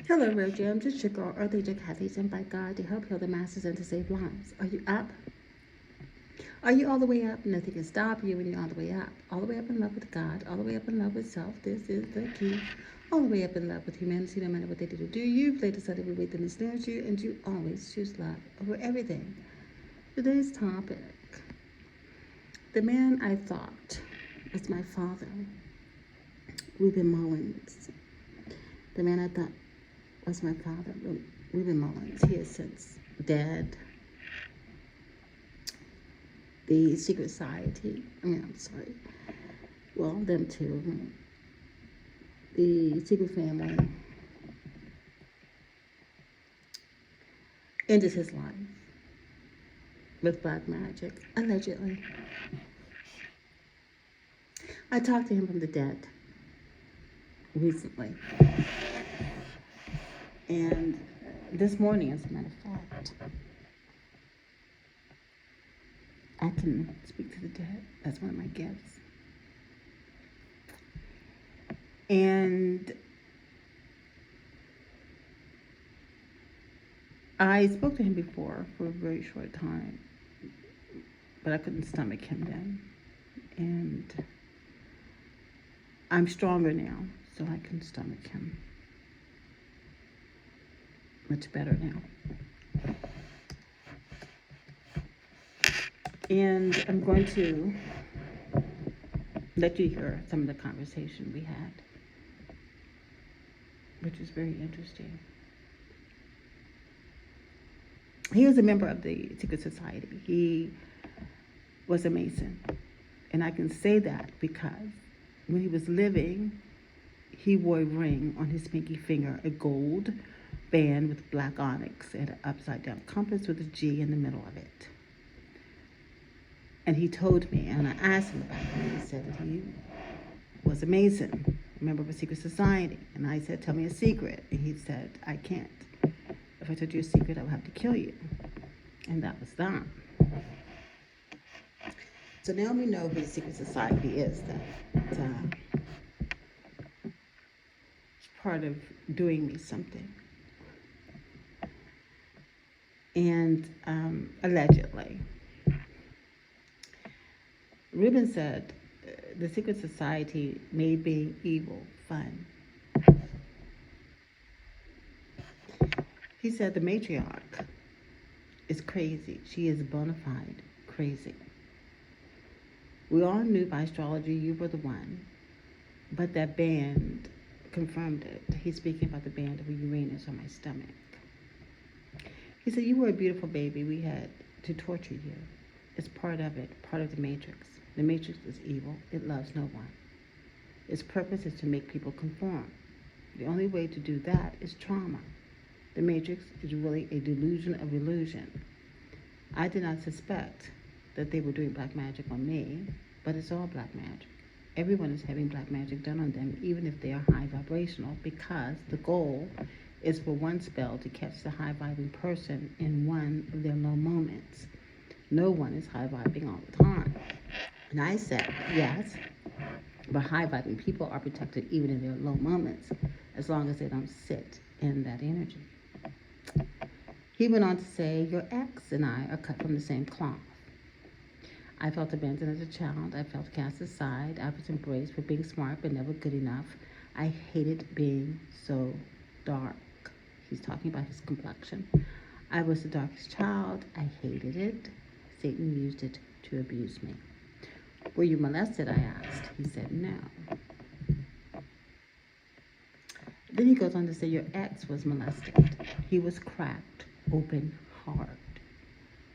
Hello, Roger. I'm just your girl, Earth Angel Kathy, sent by God to help heal the masses and to save lives. Are you up? Are you all the way up? Nothing can stop you when you're all the way up. All the way up in love with God, all the way up in love with self. This is the key. All the way up in love with humanity, no matter what they do to do you. If they decide to wait them ensnares you, and you always choose love over everything. Today's topic: the man I thought was my father, Reuben Mullins. The man I thought was my father, Reuben Mullins. He is since dead. The secret society, I'm sorry, well, them too, the secret family ended his life with black magic, allegedly. I talked to him from the dead recently, and this morning, as a matter of fact, I can speak to the dead. That's one of my gifts. And I spoke to him before for a very short time, but I couldn't stomach him then. And I'm stronger now, so I can stomach him much better now. And I'm going to let you hear some of the conversation we had, which is very interesting. He was a member of the secret society. He was a Mason. And I can say that because when he was living, he wore a ring on his pinky finger, a gold band with black onyx and an upside down compass with a G in the middle of it. And he told me, and I asked him about it, he said that he was a Mason, a member of a secret society. And I said, tell me a secret. And he said, I can't. If I told you a secret, I would have to kill you. And that was that. So now we know who the secret society is. That it's part of doing me something. And allegedly, Reuben said the secret society made being evil fun. He said the matriarch is crazy. She is bona fide crazy. We all knew by astrology you were the one, but that band confirmed it. He's speaking about the band of Uranus on my stomach. He said, you were a beautiful baby. We had to torture you. It's part of it, part of the matrix. The matrix is evil. It loves no one. Its purpose is to make people conform. The only way to do that is trauma. The matrix is really a delusion of illusion. I did not suspect that they were doing black magic on me, but it's all black magic. Everyone is having black magic done on them, even if they are high vibrational, because the goal is for one spell to catch the high vibing person in one of their low moments. No one is high vibing all the time. And I said, yes, but high vibing people are protected even in their low moments, as long as they don't sit in that energy. He went on to say, your ex and I are cut from the same cloth. I felt abandoned as a child. I felt cast aside. I was embraced for being smart but never good enough. I hated being so dark. He's talking about his complexion. I was the darkest child. I hated it. Satan used it to abuse me. Were you molested? I asked. He said no. Then he goes on to say your ex was molested. He was cracked open hard.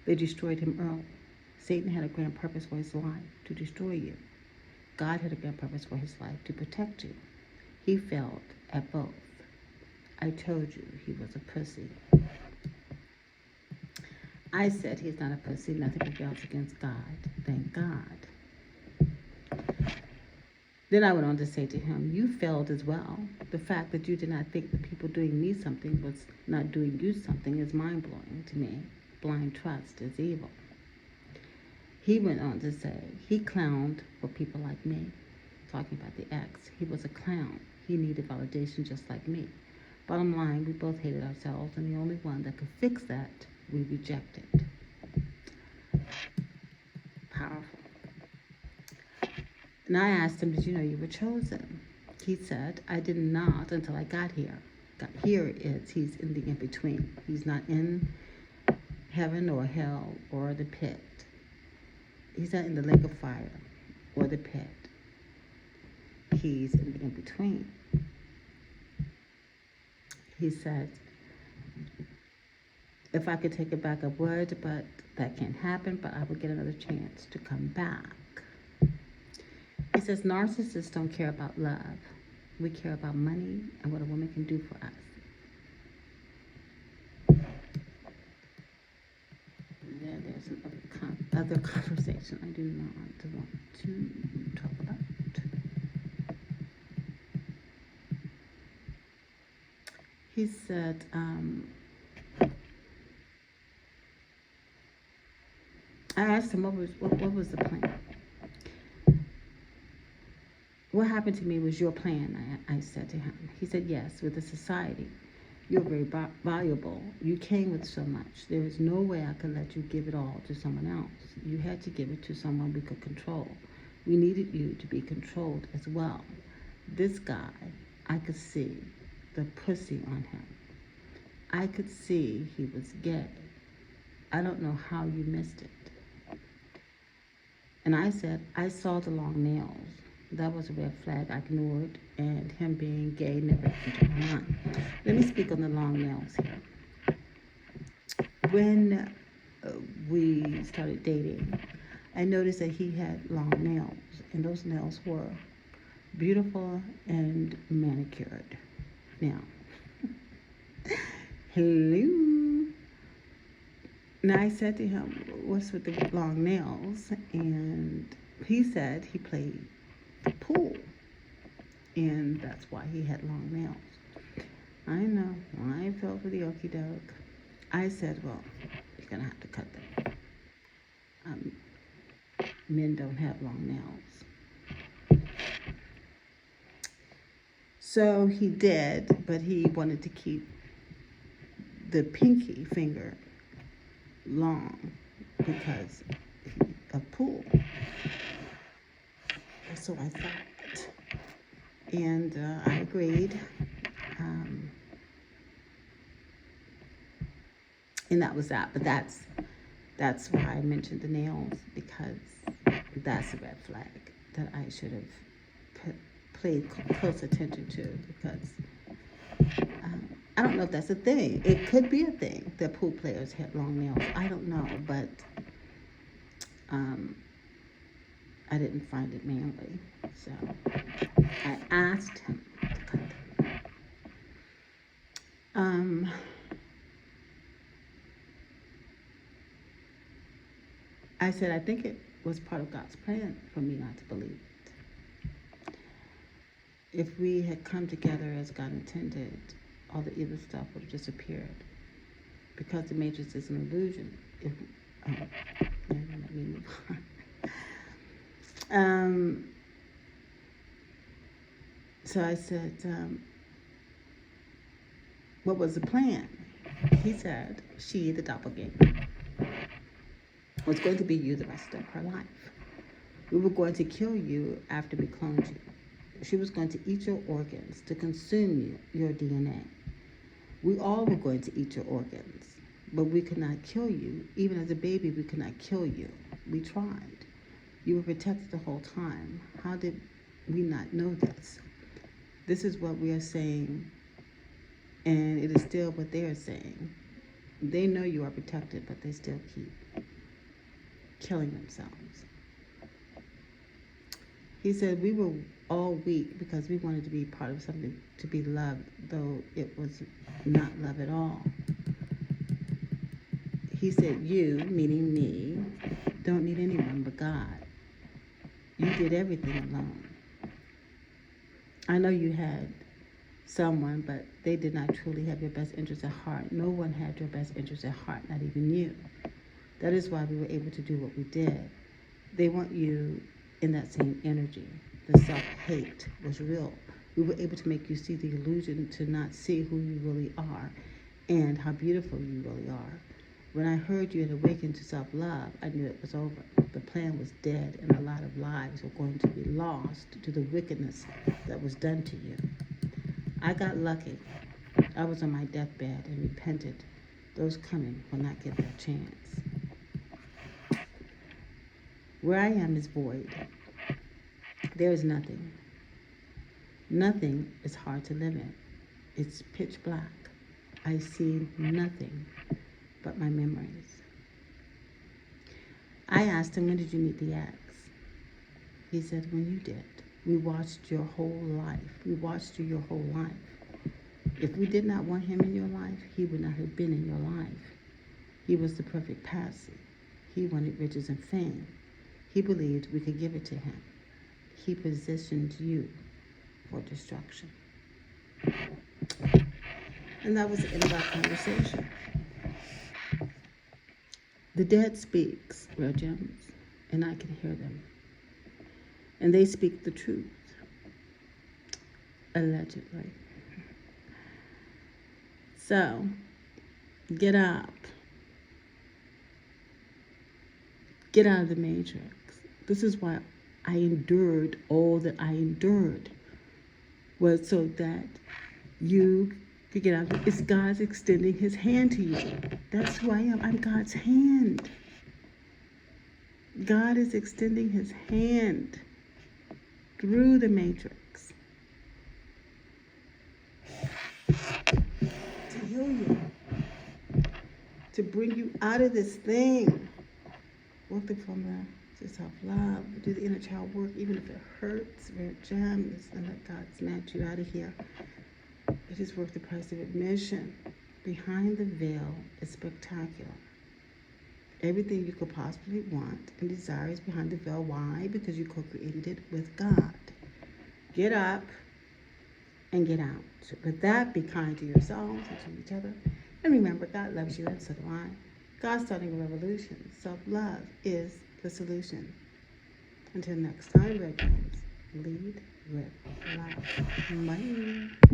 They destroyed him early. Satan had a grand purpose for his life, to destroy you. God had a grand purpose for his life, to protect you. He failed at both. I told you he was a pussy. I said he's not a pussy. Nothing prevails against God. Thank God. Then I went on to say to him, you failed as well. The fact that you did not think the people doing me something was not doing you something is mind-blowing to me. Blind trust is evil. He went on to say, he clowned for people like me. Talking about the ex. He was a clown. He needed validation just like me. Bottom line, we both hated ourselves, and the only one that could fix that, we rejected. Powerful. And I asked him, did you know you were chosen? He said, I did not until I got here. Here is, he's in the in-between. He's not in heaven or hell or the pit. He's not in the lake of fire or the pit. He's in the in-between. He said, if I could take it back, I would, but that can't happen, but I would get another chance to come back. He says, narcissists don't care about love. We care about money and what a woman can do for us. Then there's another conversation I do not want to talk about. He said, I asked him what was the plan. What happened to me was your plan, I said to him. He said, yes, with the society. You're very valuable. You came with so much. There is no way I could let you give it all to someone else. You had to give it to someone we could control. We needed you to be controlled as well. This guy, I could see the pussy on him. I could see he was gay. I don't know how you missed it. And I said, I saw the long nails. That was a red flag I ignored, and him being gay never entered my mind. Let me speak on the long nails here. When we started dating, I noticed that he had long nails, and those nails were beautiful and manicured. Now, hello. Now I said to him, what's with the long nails? And he said he played the pool, and that's why he had long nails. I know, I fell for the okie doke. I said, well, you're gonna have to cut them. Men don't have long nails. So he did, but he wanted to keep the pinky finger long because of pool. So I thought, and I agreed, and that was that. But that's why I mentioned the nails, because that's a red flag that I should have paid close attention to, because I don't know if that's a thing. It could be a thing that pool players have long nails. I don't know, but I didn't find it manly, so I asked him to cut them. I said, I think it was part of God's plan for me not to believe it. If we had come together as God intended, all the evil stuff would have disappeared, because the matrix is an illusion. Let me move on. So I said, what was the plan? He said, she, the doppelganger, was going to be you the rest of her life. We were going to kill you after we cloned you. She was going to eat your organs to consume your DNA. We all were going to eat your organs, but we could not kill you. Even as a baby, we could not kill you. We tried. You were protected the whole time. How did we not know this? This is what we are saying, and it is still what they are saying. They know you are protected, but they still keep killing themselves. He said, we were all weak because we wanted to be part of something, to be loved, though it was not love at all. He said, you, meaning me, don't need anyone but God. You did everything alone. I know you had someone, but they did not truly have your best interest at heart. No one had your best interest at heart, not even you. That is why we were able to do what we did. They want you in that same energy. The self-hate was real. We were able to make you see the illusion to not see who you really are and how beautiful you really are. When I heard you had awakened to self-love, I knew it was over. The plan was dead, and a lot of lives were going to be lost to the wickedness that was done to you. I got lucky. I was on my deathbed and repented. Those coming will not get their chance. Where I am is void. There is nothing. Nothing is hard to live in. It's pitch black. I see nothing but my memories. I asked him, when did you meet the ex? He said, when you did. We watched your whole life. We watched you your whole life. If we did not want him in your life, he would not have been in your life. He was the perfect patsy. He wanted riches and fame. He believed we could give it to him. He positioned you for destruction. And that was the end of our conversation. The dead speaks, Real Gems, and I can hear them. And they speak the truth, allegedly. So, get up. Get out of the matrix. This is why I endured all that I endured, was so that you could get out of it. It's God's extending his hand to you. That's who I am. I'm God's hand. God is extending his hand through the matrix to heal you, to bring you out of this thing. Work the formula to self-love. Do the inner child work, even if it hurts. Rare Gems, and let God snatch you out of here. It is worth the price of admission. Behind the veil is spectacular. Everything you could possibly want and desire is behind the veil. Why? Because you co-created it with God. Get up and get out. With that, be kind to yourselves and to each other. And remember, God loves you, and so do I. God's starting a revolution. Self-love is the solution. Until next time, Red Gems, lead with love. Bye.